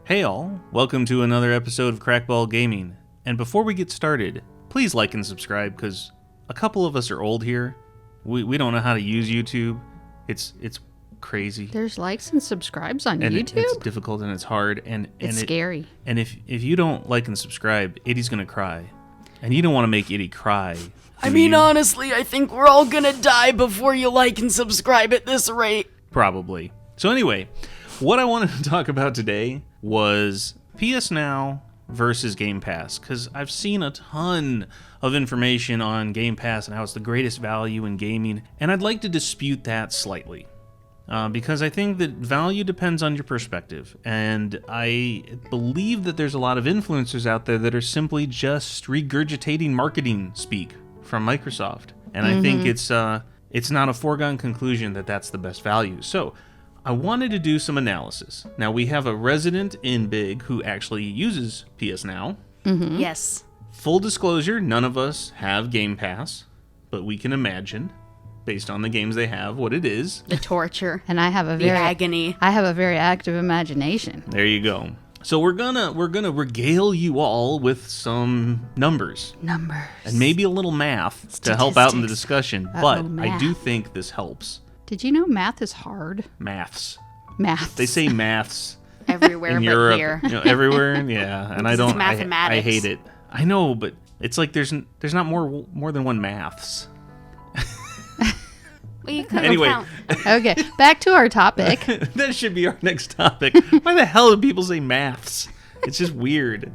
Hey all, welcome to another episode of CrackBall Gaming. And before we get started, please like and subscribe because a couple of us are old here. We don't know how to use YouTube. It's crazy. There's likes and subscribes on and YouTube? It's difficult and it's hard and it's scary. And if you don't like and subscribe, Iddy's gonna cry. And you don't want to make Iddy cry. I mean, honestly, I think we're all gonna die before you like and subscribe at this rate. Probably. So anyway, what I wanted to talk about today was PS Now versus Game Pass, because I've seen a ton of information on Game Pass and how it's the greatest value in gaming, and I'd like to dispute that slightly. Because I think that value depends on your perspective, and I believe that there's a lot of influencers out there that are simply just regurgitating marketing speak from Microsoft, and I think it's not a foregone conclusion that that's the best value. So I wanted to do some analysis. Now, we have a resident in Big who actually uses PS Now. Mm-hmm. Yes. Full disclosure, none of us have Game Pass, but we can imagine, based on the games they have, what it is. The torture. And I have the agony. I have a very active imagination. There you go. So we're gonna regale you all with some numbers. And maybe a little math to help out in the discussion. But I do think this helps. Did you know math is hard? Maths. They say maths everywhere in but Europe, here. Everywhere, yeah. And I don't. Mathematics. I hate it. I know, but it's like there's not more than one maths. Well, you couldn't anyway. count. Okay, back to our topic. That should be our next topic. Why the hell do people say maths? It's just weird.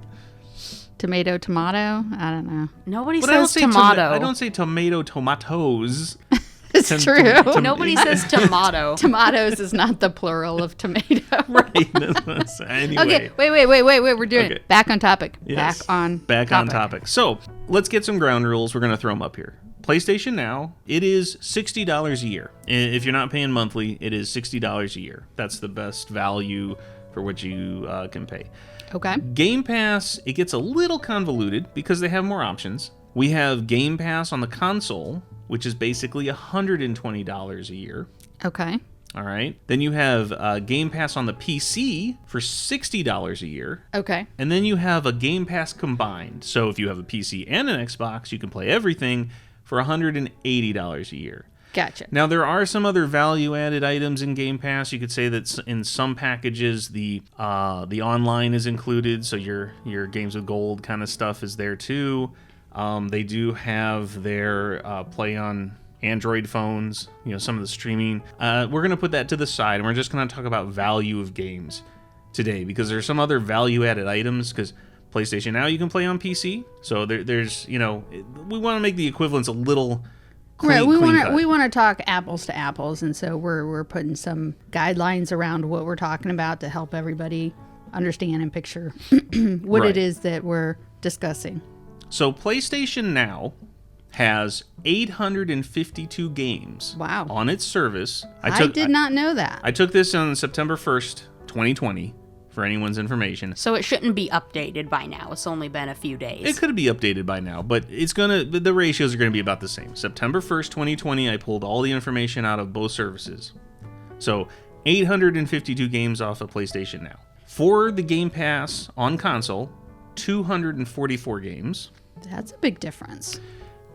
Tomato. I don't know. Nobody says tomato. I don't say tomatoes. It's true. Nobody says tomato. Tomatoes is not the plural of tomato. Right. Anyway. Okay, wait. We're doing it. Back on topic. Yes. Back on topic. So let's get some ground rules. We're going to throw them up here. PlayStation Now, it is $60 a year. If you're not paying monthly, it is $60 a year. That's the best value for what you can pay. Okay. Game Pass, it gets a little convoluted because they have more options. We have Game Pass on the console, which is basically $120 a year. Okay. All right. Then you have Game Pass on the PC for $60 a year. Okay. And then you have a Game Pass combined. So if you have a PC and an Xbox, you can play everything for $180 a year. Gotcha. Now, there are some other value-added items in Game Pass. You could say that in some packages, the online is included, so your Games with Gold kind of stuff is there too. They do have their play on Android phones, some of the streaming. We're going to put that to the side, and we're just going to talk about value of games today, because there's some other value-added items, because PlayStation Now you can play on PC, so there's, we want to make the equivalence a little clean, right, we want to talk apples to apples, and so we're putting some guidelines around what we're talking about to help everybody understand and picture what it is that we're discussing. So PlayStation Now has 852 games on its service. I did not know that. I took this on September 1st, 2020, for anyone's information. So it shouldn't be updated by now. It's only been a few days. It could be updated by now, but the ratios are going to be about the same. September 1st, 2020, I pulled all the information out of both services. So 852 games off of PlayStation Now. For the Game Pass on console, 244 games. That's a big difference.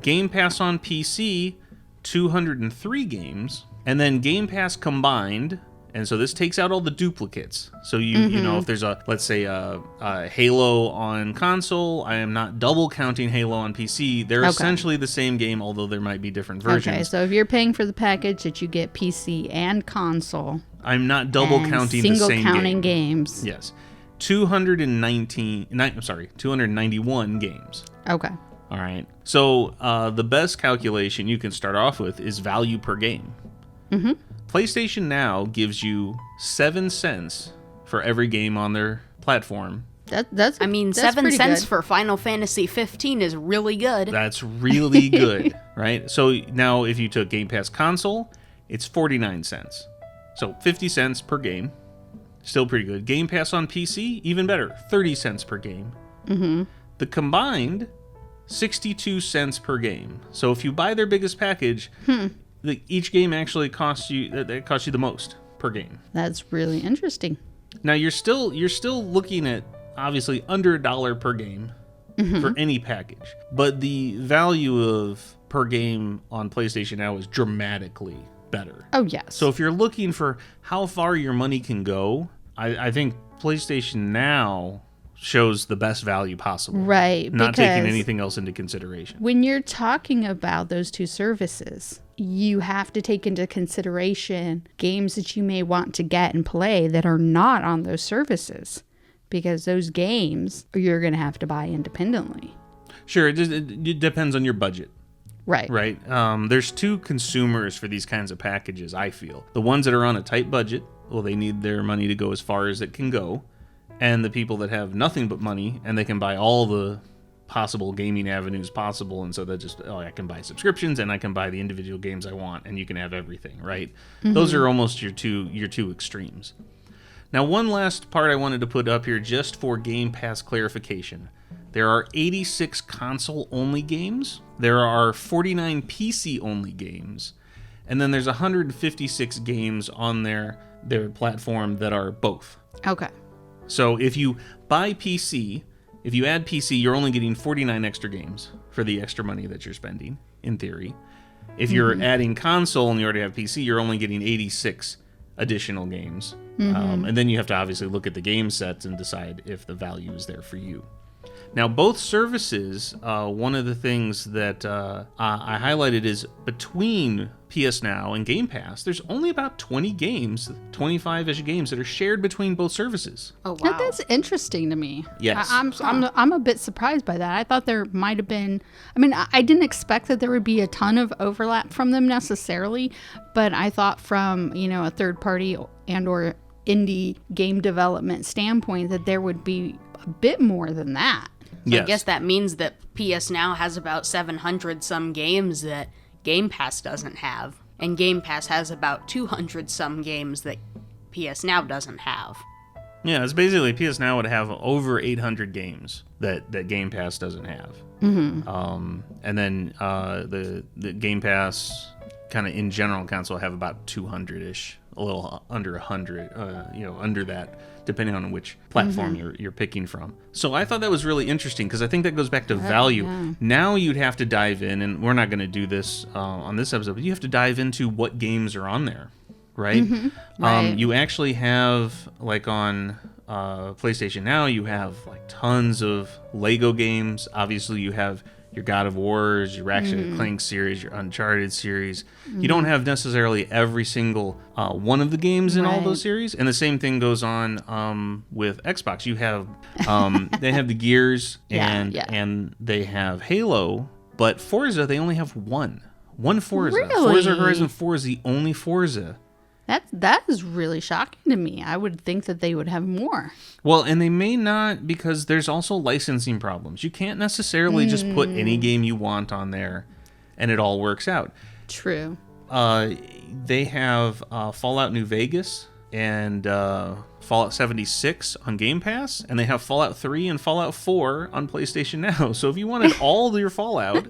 Game Pass on PC, 203 games. And then Game Pass combined, and so this takes out all the duplicates. So you know, if there's let's say a Halo on console, I am not double counting Halo on PC. They're essentially the same game, although there might be different versions. Okay, so if you're paying for the package that you get PC and console, I'm not double counting the same counting games. Yes. 291 games. Okay. All right. So the best calculation you can start off with is value per game. Mm-hmm. PlayStation Now gives you 7 cents for every game on their platform. That's 7 cents for Final Fantasy 15 is really good. That's really good, right? So now if you took Game Pass console, it's 49 cents. So 50 cents per game. Still pretty good. Game Pass on PC, even better, 30 cents per game. Mm-hmm. The combined, 62 cents per game. So if you buy their biggest package, each game actually costs you the most per game. That's really interesting. Now you're still looking at obviously under $1 per game for any package, but the value of per game on PlayStation Now is dramatically better. Oh, yes. So if you're looking for how far your money can go, I think PlayStation Now shows the best value possible. Right. Not taking anything else into consideration. When you're talking about those two services, you have to take into consideration games that you may want to get and play that are not on those services, because those games you're going to have to buy independently. Sure, it depends on your budget. Right. Right. There's two consumers for these kinds of packages, I feel. The ones that are on a tight budget, well, they need their money to go as far as it can go. And the people that have nothing but money and they can buy all the possible gaming avenues possible. And so I can buy subscriptions and I can buy the individual games I want and you can have everything, right? Those are almost your two extremes. Now, one last part I wanted to put up here just for Game Pass clarification. There are 86 console-only games. There are 49 PC-only games. And then there's 156 games on their platform that are both. Okay. So if you buy PC, if you add PC, you're only getting 49 extra games for the extra money that you're spending, in theory. If you're adding console and you already have PC, you're only getting 86 additional games. And then you have to obviously look at the game sets and decide if the value is there for you. Now, both services, one of the things that I highlighted is between PS Now and Game Pass, there's only about 20 games, 25-ish games that are shared between both services. Oh, wow. That's interesting to me. Yes. I'm a bit surprised by that. I thought there might have been, I didn't expect that there would be a ton of overlap from them necessarily, but I thought from, a third party and or indie game development standpoint that there would be a bit more than that. So I guess that means that PS Now has about 700 some games that Game Pass doesn't have. And Game Pass has about 200 some games that PS Now doesn't have. Yeah, it's basically PS Now would have over 800 games that Game Pass doesn't have. And then the Game Pass kind of in general console have about 200-ish, a little under 100, under that, depending on which platform you're picking from. So I thought that was really interesting because I think that goes back to value. Yeah. Now you'd have to dive in, and we're not going to do this on this episode, but you have to dive into what games are on there, right? Right. You actually have, like on PlayStation Now, you have like tons of Lego games. Obviously, you have your God of Wars, your Ratchet and Clank series, your Uncharted series. You don't have necessarily every single one of the games in all those series. And the same thing goes on with Xbox. You have they have the Gears and they have Halo, but Forza they only have one Forza. Really? Forza Horizon 4 is the only Forza. That is really shocking to me. I would think that they would have more. Well, and they may not, because there's also licensing problems. You can't necessarily just put any game you want on there and it all works out. True. They have Fallout New Vegas and Fallout 76 on Game Pass, and they have Fallout 3 and Fallout 4 on PlayStation Now. So if you wanted all your Fallout,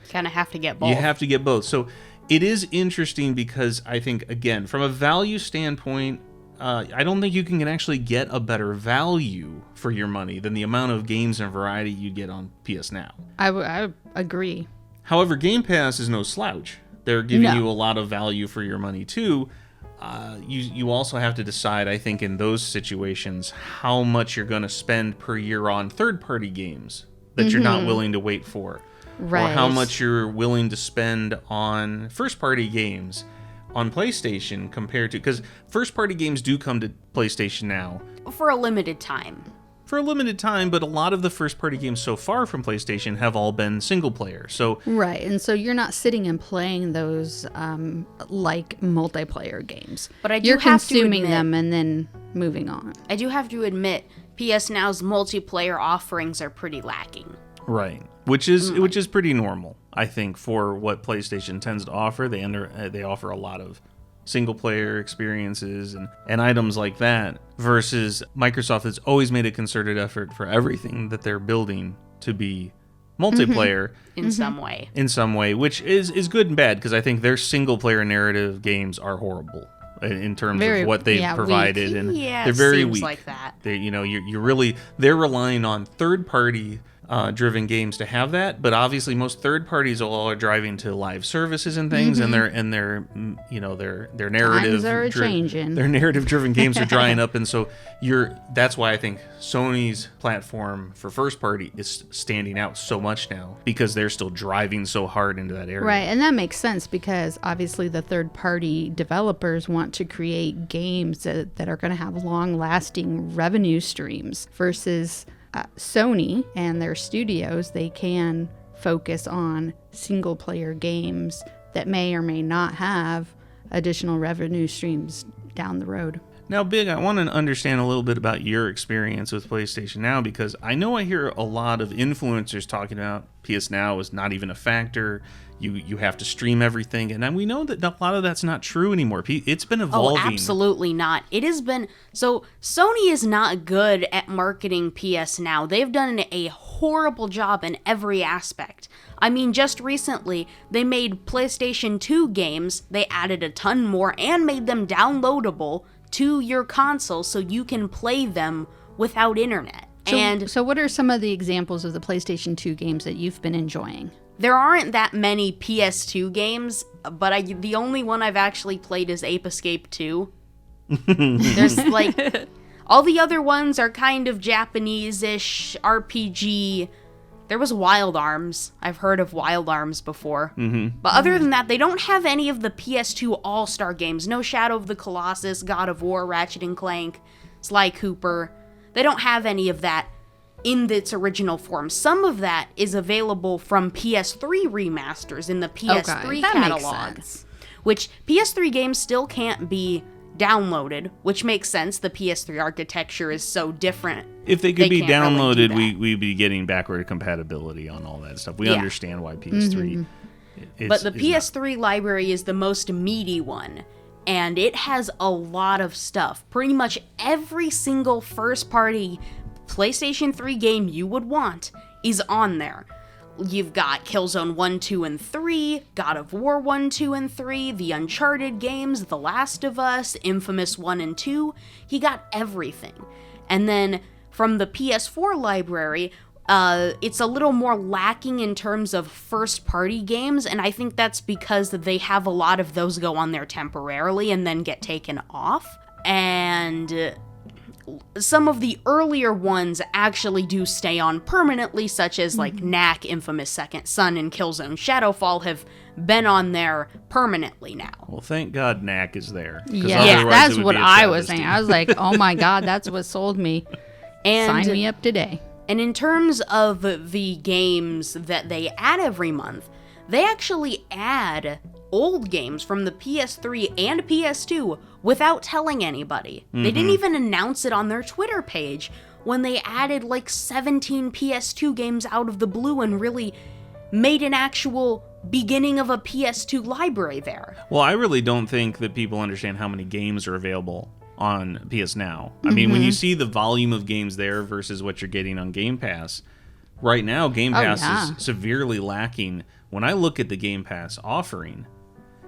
Kind of have to get both. you have to get both. So it is interesting because I think, again, from a value standpoint, I don't think you can actually get a better value for your money than the amount of games and variety you get on PS Now. I agree. However, Game Pass is no slouch. They're giving you a lot of value for your money, too. You also have to decide, I think, in those situations, how much you're going to spend per year on third-party games that you're not willing to wait for. Right. Or how much you're willing to spend on first-party games on PlayStation compared to... Because first-party games do come to PlayStation Now. For a limited time. For a limited time, but a lot of the first-party games so far from PlayStation have all been single-player. So Right, and so you're not sitting and playing those like multiplayer games. But I do You're have to consuming admit- them and then moving on. I do have to admit, PS Now's multiplayer offerings are pretty lacking. Right, which is pretty normal, I think, for what PlayStation tends to offer. They offer a lot of single-player experiences and items like that, versus Microsoft has always made a concerted effort for everything that they're building to be multiplayer In some way. in some way, which is good and bad, because I think their single-player narrative games are horrible. in terms of what they've provided, weak. and Yeah, they're very seems weak. like that. They, they're relying on third-party driven games to have that, but obviously most third parties all are driving to live services and things, and their narrative Times are changing. Their narrative driven games are drying up, and so that's why I think Sony's platform for first party is standing out so much now, because they're still driving so hard into that area. Right, and that makes sense because obviously the third party developers want to create games that are going to have long lasting revenue streams versus Sony and their studios. They can focus on single player games that may or may not have additional revenue streams down the road. Now, Big, I want to understand a little bit about your experience with PlayStation Now, because I know I hear a lot of influencers talking about PS Now is not even a factor. You have to stream everything, and we know that a lot of that's not true anymore. It's been evolving. Oh, absolutely not. It has been... So, Sony is not good at marketing PS Now. They've done a horrible job in every aspect. I mean, just recently, they made PlayStation 2 games, they added a ton more, and made them downloadable to your console so you can play them without internet. So what are some of the examples of the PlayStation 2 games that you've been enjoying? There aren't that many PS2 games, but the only one I've actually played is Ape Escape 2. There's all the other ones are kind of Japanese-ish RPG. There was Wild Arms. I've heard of Wild Arms before. Mm-hmm. But other than that, they don't have any of the PS2 All-Star games. No Shadow of the Colossus, God of War, Ratchet & Clank, Sly Cooper. They don't have any of that in its original form. Some of that is available from PS3 remasters in the PS3 catalog. Which PS3 games still can't be downloaded, which makes sense. The PS3 architecture is so different. If they could be downloaded, we'd be getting backward compatibility on all that stuff. We understand why PS3 but the PS3 library is the most meaty one, and it has a lot of stuff. Pretty much every single first-party PlayStation 3 game you would want is on there. You've got Killzone 1, 2, and 3, God of War 1, 2, and 3, the Uncharted games, The Last of Us, Infamous 1 and 2. He got everything. And then from the PS4 library, it's a little more lacking in terms of first-party games, and I think that's because they have a lot of those go on there temporarily and then get taken off. And some of the earlier ones actually do stay on permanently, such as Knack, Infamous Second Son, and Killzone Shadowfall have been on there permanently now. Well, thank God Knack is there. Yeah, that's what I was saying. I was like, oh my God, that's what sold me. And sign me up today. And in terms of the games that they add every month, they actually add old games from the PS3 and PS2 without telling anybody. They didn't even announce it on their Twitter page when they added 17 PS2 games out of the blue and really made an actual beginning of a PS2 library there. Well, I really don't think that people understand how many games are available on PS Now. I mean, when you see the volume of games there versus what you're getting on Game Pass, right now Game Pass is severely lacking. When I look at the Game Pass offering,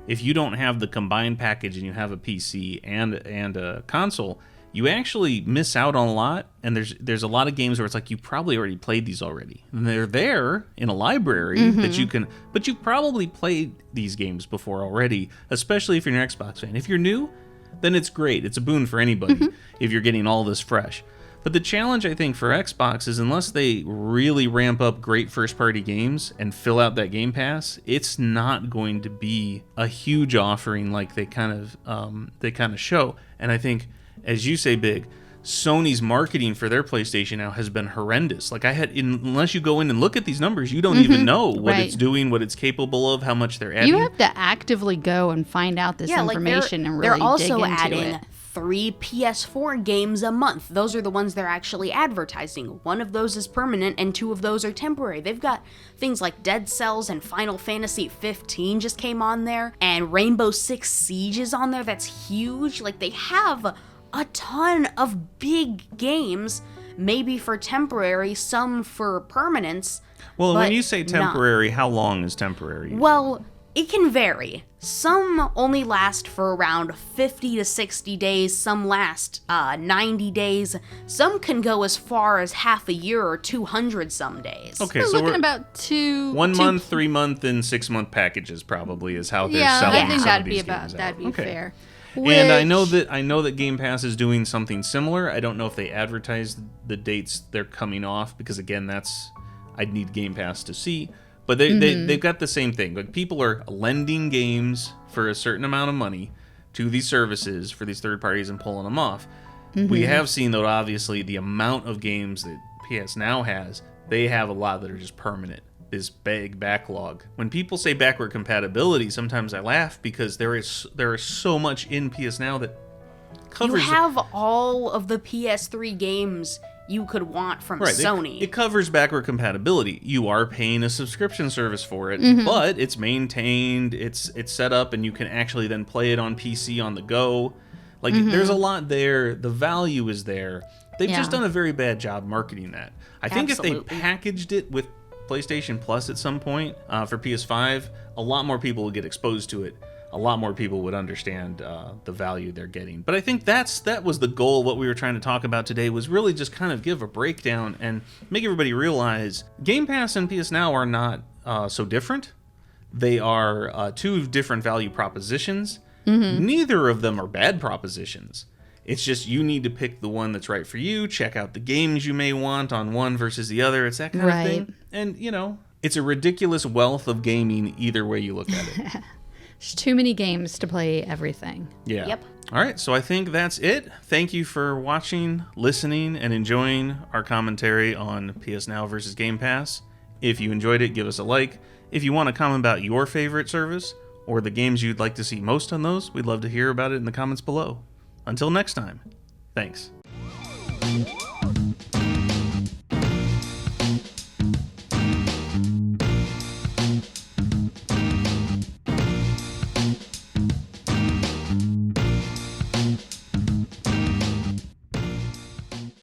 if you don't have the combined package and you have a PC and a console, you actually miss out on a lot. And there's a lot of games where it's like you probably already played these already. And they're there in a library that you can, but you've probably played these games before already, especially if you're an Xbox fan. If you're new, then it's great. It's a boon for anybody if you're getting all this fresh. But the challenge, I think, for Xbox is unless they really ramp up great first-party games and fill out that Game Pass, it's not going to be a huge offering like they kind of show. And I think, as you say, Big, Sony's marketing for their PlayStation Now has been horrendous. Unless you go in and look at these numbers, you don't even know what it's doing, what it's capable of, how much they're adding. You have to actively go and find out this information and really dig into it. They're also adding 3 PS4 games a month. Those are the ones they're actually advertising. One of those is permanent and 2 of those are temporary. They've got things like Dead Cells and Final Fantasy 15 just came on there, and Rainbow Six Siege is on there. That's huge. They have a ton of big games, maybe for temporary, some for permanence. Well, when you say temporary, how long is temporary? Well, It can vary. Some only last for around 50 to 60 days, some last 90 days, some can go as far as half a year or 200 some days. Okay, We're so looking we're about 1 month, 3 month, and 6 month packages probably is how they're Yeah, selling I think some that'd of be these about games out. that'd be Okay. fair. And I Which- know that Game Pass is doing something similar. I don't know if they advertise the dates they're coming off, because again, I'd need Game Pass to see. But they've got the same thing. Like, people are lending games for a certain amount of money to these services for these third parties and pulling them off. We have seen, though, obviously, the amount of games that PS Now has, they have a lot that are just permanent. This big backlog. When people say backward compatibility, sometimes I laugh, because there is so much in PS Now that You covers have all of the PS3 games you could want from Sony. It covers backward compatibility. You are paying a subscription service for it, but it's maintained, it's set up, and you can actually then play it on PC on the go. Like, there's a lot there. The value is there. They've just done a very bad job marketing that. I think if Absolutely. they packaged it with PlayStation Plus at some point for PS5, a lot more people would get exposed to it. A lot more people would understand the value they're getting. But I think that was the goal. What we were trying to talk about today was really just kind of give a breakdown and make everybody realize Game Pass and PS Now are not so different. They are two different value propositions. Neither of them are bad propositions. It's just you need to pick the one that's right for you, check out the games you may want on one versus the other. It's that kind of thing. And, it's a ridiculous wealth of gaming either way you look at it. There's too many games to play everything. Yeah. Yep. All right, so I think that's it. Thank you for watching, listening, and enjoying our commentary on PS Now versus Game Pass. If you enjoyed it, give us a like. If you want to comment about your favorite service or the games you'd like to see most on those, we'd love to hear about it in the comments below. Until next time, thanks.